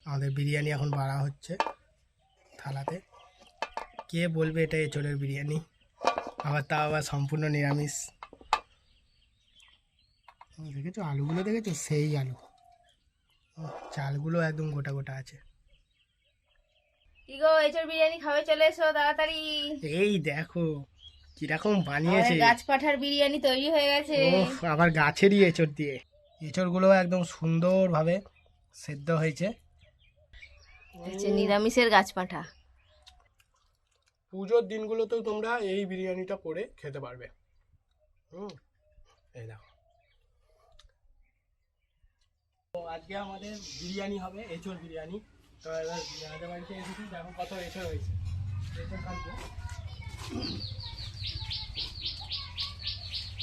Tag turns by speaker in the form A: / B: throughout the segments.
A: আমাদের বিরিয়ানি এখন বাড়া হচ্ছে থালাতে। কে বলবে এটা এঁচোড়ের বিরিয়ানি, আবার সম্পূর্ণ নিরামিষ। দেখেছো আলুগুলো, দেখেছো সেই আলু, চালগুলো একদম গোটা গোটা আছে।
B: কি গো, এঁচোড় বিরিয়ানি খাবে, চলে এসো তাড়াতাড়ি।
A: এই দেখো কিরকম বানিয়েছে,
B: গাছ পাঠার বিরিয়ানি তৈরি হয়ে গেছে।
A: ওহ আবার গাছেরই এঁচোড় দিয়ে। এঁচোড়গুলো একদম সুন্দরভাবে সেদ্ধ হয়েছে।
B: নিরামিষের গাছ পাঠা।
A: পুজোর দিনগুলোতেও তোমরা এই বিরিয়ানিটা করে খেতে পারবে। এই দেখো, তো আজকে আমাদের বিরিয়ানি হবে, এঁচোড় বিরিয়ানি। তো এবার আমাদের বাড়িতে এসেছি, দেখো কত এঁচোড় হয়েছে। এঁচোড় খাচ্ছি,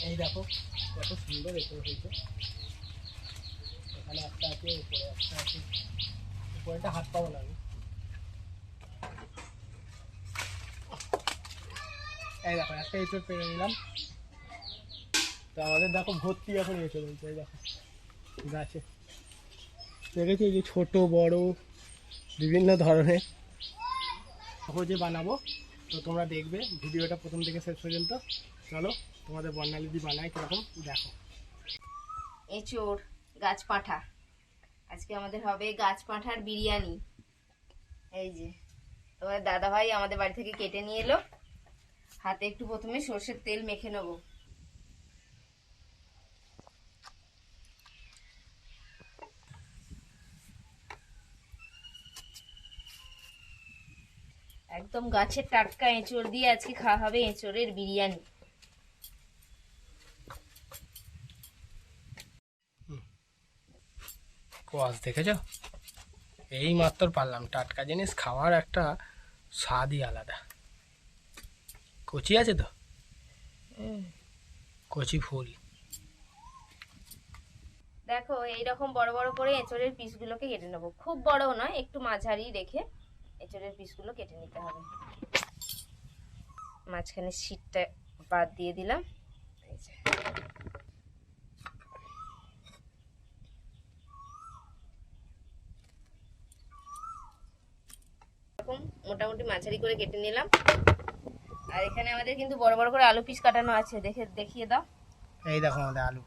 A: এই দেখো কত সুন্দর এঁচোড় হয়েছে। এখানে একটা আছে, উপরে একটা আছে, উপরেটা হাত পাবো না আমি। এই দেখো একটা এঁচোড় পেরে নিলাম। তো আমাদের দেখো ভর্তি এখন এঁচোড় হয়েছে, এই দেখো গাছে দেখেছি, এই যে ছোটো বড় বিভিন্ন ধরনের। সহজে বানাবো, তো তোমরা দেখবে ভিডিওটা প্রথম থেকে শেষ পর্যন্ত। চলো তোমাদের বর্ণালীদি বানায় কীরকম দেখো।
B: এঁচোড় গাছ পাঠা, আজকে আমাদের হবে গাছ পাঠার বিরিয়ানি। এই যে তোমার দাদা ভাই আমাদের বাড়ি থেকে কেটে নিয়ে এলো। হাতে একটু প্রথমে সর্ষের তেল মেখে নেবো। একদম গাছের টাটকা এঁচোড় দিয়ে আজকে খাওয়া হবে এঁচোড়ের বিরিয়ানি।
A: কোয়াশ দেখেছ, এই মাত্র পারলাম। টাটকা জিনিস খাওয়ার একটা স্বাদই আলাদা। কচি আছে তো, কচি ফুল।
B: দেখো এইরকম বড় বড় করে এঁচোড়ের পিসগুলোকে কেটে নেবো। খুব বড় নয়, একটু মাঝারি রেখে এঁচোড়ের পিসগুলো কেটে নিতে হবে। মাঝখানে শীটটা বাদ দিয়ে দিলাম। এরকম মোটামুটি মাঝারি করে কেটে নিলাম। আর এখানে আমাদের কিন্তু বড় বড় করে আলু পিস কাটানো আছে, দেখিয়ে দাও।
A: এই দেখো আমাদের আলু,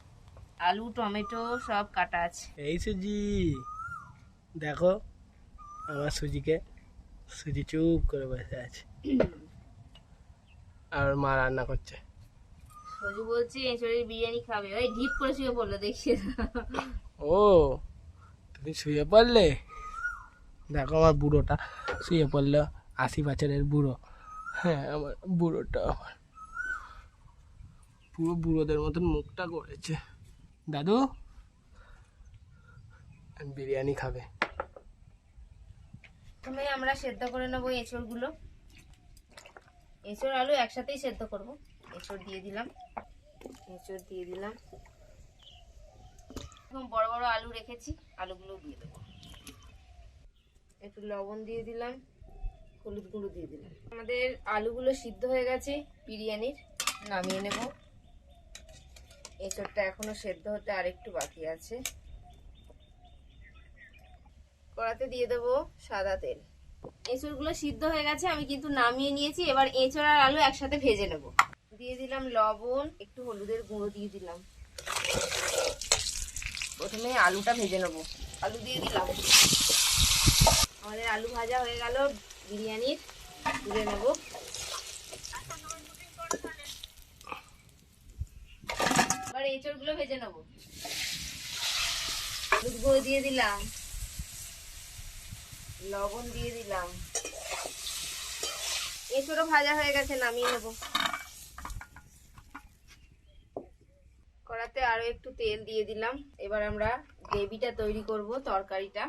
B: আলু টমেটো সব কাটা আছে।
A: এই সুজি দেখো, আমার সুজিকে, সুজি চুপ করে বসে আছে আর মা রান্না করছে।
B: সজু বলছে এঁচড়ের বিরিয়ানি খাবে, ওই ঢিপ করে শুয়ে পড়লো, দেখিয়ে দাও।
A: ও তুমি শুয়ে পড়লে, দেখো আমার বুড়োটা শুয়ে পড়লো, 80 বছরের বুড়ো। হ্যাঁ আমার বুড়োটা আমার পুরো বুড়োদের মতন মুখটা করেছে। দাদু বিরিয়ানি খাবে।
B: প্রথমে আমরা সেদ্ধ করে নেবো এঁচড়গুলো। এঁচড় আলু একসাথেই সেদ্ধ করব। এঁচড় দিয়ে দিলাম, এঁচড় দিয়ে দিলাম। এখন বড় বড় আলু রেখেছি, আলুগুলো দিয়ে দেবো। একটু লবণ দিয়ে দিলাম, হলুদ গুঁড়ো দিয়ে দিলাম। আমাদের আলুগুলো সিদ্ধ হয়ে গেছে বিরিয়ানির, নামিয়ে নেব। এঁচড়টা এখনো সেদ্ধ হতে আরেকটু বাকি আছে। কড়াতে দিয়ে দেবো সাদা তেল। এঁচড়গুলো সিদ্ধ হয়ে গেছে, আমি কিন্তু নামিয়ে নিয়েছি। এবার এঁচড় আর আলু একসাথে ভেজে নেব। দিয়ে দিলাম লবণ, একটু হলুদের গুঁড়ো দিয়ে দিলাম। প্রথমে আলুটা ভেজে নেব। আলু দিয়ে দিলাম। আমাদের আলু ভাজা হয়ে গেল বিরিয়ানির, তুলে নেব। এবার এঁচড়গুলো ভেজে নেব। হলুদ গুঁড়ো দিয়ে দিলাম, লবণ দিয়ে দিলাম। এঁচড়ও ভাজা হয়ে গেছে, নামিয়ে নেব। কড়াতে আরো একটু তেল দিয়ে দিলাম। এবার আমরা গ্রেভিটা তৈরি করব, তরকারিটা।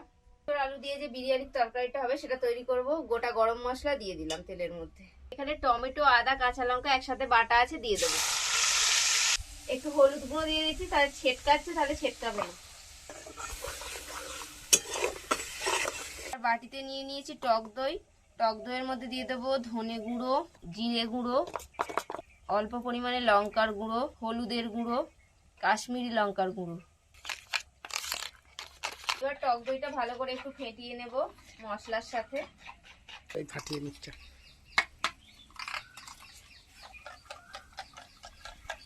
B: আলু দিয়ে যে বিরিয়ানির তরকারিটা হবে সেটা তৈরি করব। গোটা গরম মশলা দিয়ে দিলাম তেলের মধ্যে। এখানে টমেটো, আদা, কাঁচা লঙ্কা একসাথে বাটা আছে, দিয়ে দেবো। একটু হলুদ গুঁড়ো দিয়ে দিচ্ছি, তাহলে ছেটকাচ্ছে, তাহলে ছেটকাবে না। বাটিতে নিয়ে নিয়েছি টক দই। টক দইয়ের মধ্যে দিয়ে দেবো ধনে গুঁড়ো, জিরে গুঁড়ো, অল্প পরিমাণে লঙ্কার গুঁড়ো, হলুদের গুঁড়ো, কাশ্মীরি লঙ্কার গুঁড়ো। এবার টক দইটা ভালো করে একটু ফেটিয়ে নেব মশলার সাথে।
A: এই ফাটিয়ে নিচ্ছে।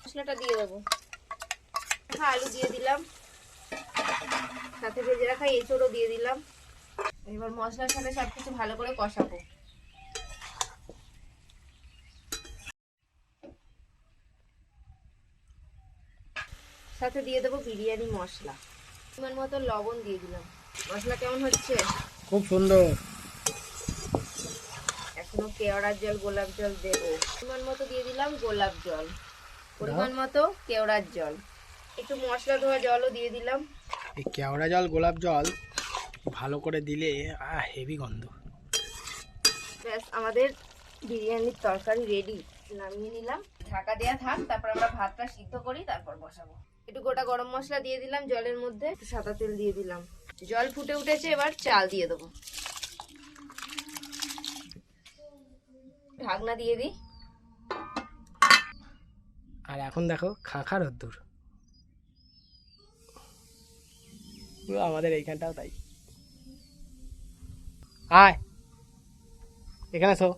B: মশলাটা দিয়ে দেবো, আলু দিয়ে দিলাম, সাথে ভেজে রাখা এঁচোড়ও দিয়ে দিলাম। এবার মশলার সাথে সবকিছু ভালো করে কষাবো। সাথে দিয়ে দেবো বিরিয়ানি মশলা, পরিমাণ মতো লবণ দিয়ে দিলাম। মশলা কেমন হচ্ছে?
A: খুব সুন্দর।
B: এখনো কেওড়ার জল গোলাপ জল দেবো, পরিমাণ মতো দিয়ে দিলাম গোলাপ জল, পরিমাণ মতো কেওড়ার জল, একটু মশলা ধোয়া জলও দিয়ে দিলাম।
A: এই কেওড়া জল গোলাপ জল ভালো করে দিলে হেভি গন্ধ।
B: ব্যাস আমাদের বিরিয়ানির তরকারি রেডি। নামিয়ে নিলাম, ঢাকা দেওয়া থাক, তারপর আমরা ভাতটা সিদ্ধ করি, তারপর বসাবো। একটু গোটা গরম মশলা দিয়ে দিলাম জলের মধ্যে, একটু সাদা তেল দিয়ে দিলাম। জল ফুটে উঠেছে, এবার চাল দিয়ে দেবো। ঢাকনা দিয়ে দিই।
A: আর এখন দেখো খাঁখা রোদ্দুর, পুরো আমাদের এইখানটাও তাই। আয় এখানে শো,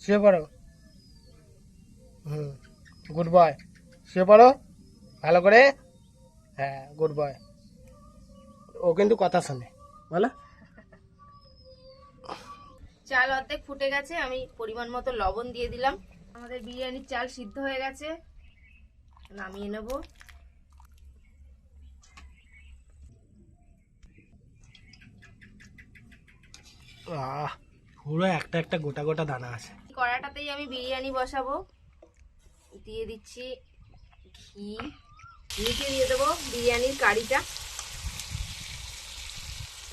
A: শুয়ে পড়ো। গুড বয়, শুয়ে পড়ো ভালো করে। হ্যাঁ গুড বয়। ও কিন্তু কথা শোনে, বলো।
B: চাল অর্ধেক ফুটে গেছে, আমি পরিমাণ মতো লবণ দিয়ে দিলাম। আমাদের বিরিয়ানির চাল সিদ্ধ হয়ে গেছে, নামিয়ে নেব।
A: পুরো একটা একটা গোটা গোটা দানা আছে।
B: কড়াটাতেই আমি বিরিয়ানি বসাবো। দিয়ে দিচ্ছি ঘি, নিচে দিয়ে দেবো বিরিয়ানির কারিটা,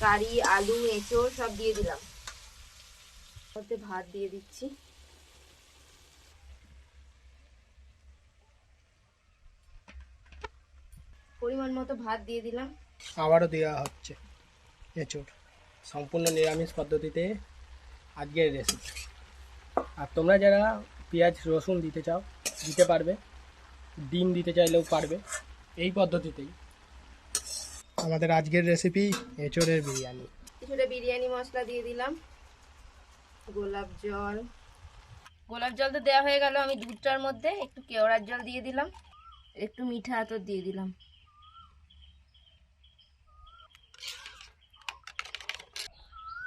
B: কারি আলু এঁচোড় সব দিয়ে দিলাম। ওতে ভাত দিয়ে দিচ্ছি। পরিমাণ মতো ভাত দিয়ে দিলাম।
A: আবারও দেওয়া হচ্ছে এঁচোড়, সম্পূর্ণ নিরামিষ পদ্ধতিতে আজকের রেসিপি। আর তোমরা যারা পেঁয়াজ রসুন দিতে চাও দিতে পারবে, ডিম দিতে চাইলেও পারবে। এই পদ্ধতিতেই আমাদের আজকের রেসিপি এঁচোড়ের বিরিয়ানি।
B: কিছুটা বিরিয়ানি মশলা দিয়ে দিলাম, গোলাপ জল, গোলাপ জল তো দেওয়া হয়ে গেল। আমি দুধটার মধ্যে একটু কেওড়ার জল দিয়ে দিলাম, একটু মিঠা আতর দিয়ে দিলাম।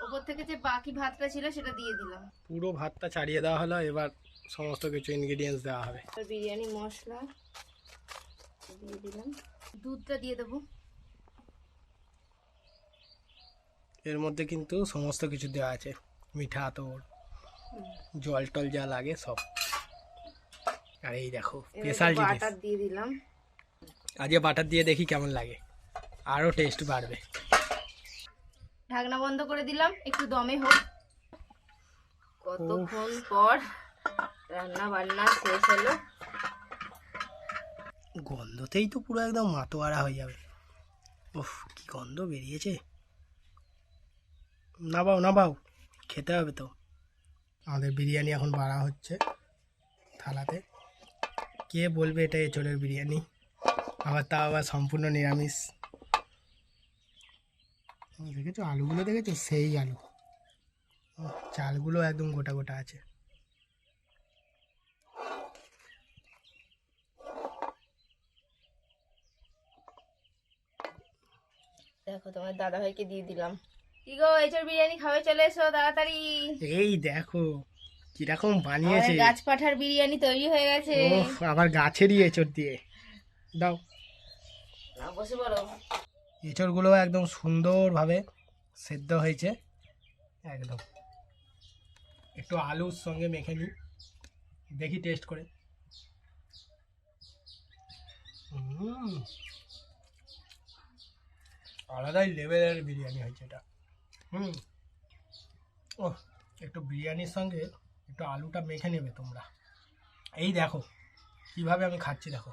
B: ওপর থেকে যে বাকি ভাতটা ছিল সেটা দিয়ে দিলাম।
A: পুরো ভাতটা ছাড়িয়ে দেওয়া হলো, এবার সমস্ত কিছু ইনগ্রিডিয়েন্টস দেওয়া হবে।
B: বিরিয়ানি মশলা দিয়ে দিলাম, দুধটা দিয়ে দেবো।
A: এর মধ্যে কিন্তু সমস্ত কিছু দেওয়া আছে, মিঠা আতর, জল টল যা লাগে সব। আর এই দেখো স্পেশাল জিনিস,
B: বাটার দিয়ে দিলাম।
A: আজকে বাটার দিয়ে দেখি কেমন লাগে, আরো টেস্ট বাড়বে।
B: ঢাকনা বন্ধ করে দিলাম, একটু দমে হোক। কতক্ষণ পর রান্না বান্না শেষ হলো।
A: গন্ধতেই তো পুরো একদম মাতোয়ারা হয়ে যাবে। উফ কি গন্ধ বেরিয়েছে। নাবাও নাবাও, খেতে হবে তো। আমাদের বিরিয়ানি এখন বাড়া হচ্ছে থালাতে। কে বলবে এটা এঁচোড়ের বিরিয়ানি, আবার সম্পূর্ণ নিরামিষ। দেখেছো আলুগুলো, দেখেছো সেই আলু, চালগুলো একদম গোটা গোটা আছে।
B: দেখো তোমার দাদা ভাইকে দিয়ে দিলাম। কি গো, এঁচোড় বিরিয়ানি খাবে, চলে এসো তাড়াতাড়ি।
A: এই দেখো কিরকম বানিয়েছে,
B: গাছ পাঠার বিরিয়ানি তৈরি হয়ে গেছে।
A: আবার গাছেরই এঁচোড় দিয়ে দাও।
B: বসে পড়ো।
A: এঁচোড়গুলো একদম সুন্দরভাবে সেদ্ধ হয়েছে একদম। একটু আলুর সঙ্গে মেখে নিই, দেখি টেস্ট করে। আলাদাই লেভেলের বিরিয়ানি হয়েছে এটা। ও একটু বিরিয়ানির সঙ্গে একটু আলুটা মেখে নেবে তোমরা। এই দেখো কিভাবে আমি খাচ্ছি, দেখো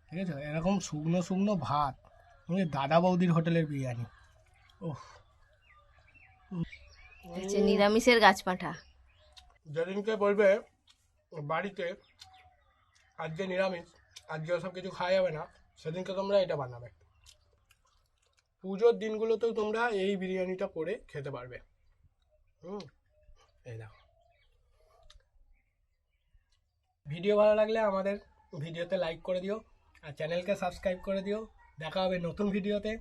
A: ঠিক আছে, এরকম শুকনো শুকনো ভাত, দাদা বৌদির হোটেলের বিরিয়ানি। ওহ,
B: নিরামিষের গাছ পাঠা।
A: যেদিনকে বলবে বাড়িতে আজকে নিরামিষ, আজকে ওসব কিছু খাওয়া যাবে না, সেদিনকে তোমরা এটা বানাবে। পুজোর দিনগুলোতেও তোমরা এই বিরিয়ানিটা করে খেতে পারবে। এই দেখো, ভিডিও ভালো লাগলে আমাদের ভিডিওতে লাইক করে দিও আর চ্যানেলকে সাবস্ক্রাইব করে দিও। দেখা হবে নতুন ভিডিওতে।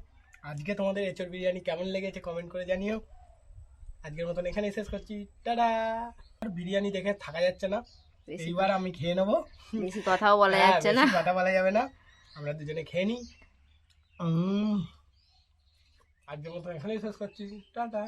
A: আজকে তোমাদের এঁচোড় বিরিয়ানি কেমন লেগেছে কমেন্ট করে জানিও। আজকের মতন এখানেই শেষ করছি, টাটা। বিরিয়ানি দেখে থাকা যাচ্ছে না, এইবার আমি খেয়ে নেবো।
B: বেশি কথাও বলা
A: হ্যাঁ,
B: যাচ্ছে না।
A: বেশি কথা বলা যাবে না, আমরা দুজনে খেয়ে নিই। আজকের মতন এখানেই শেষ করছি, টাটা।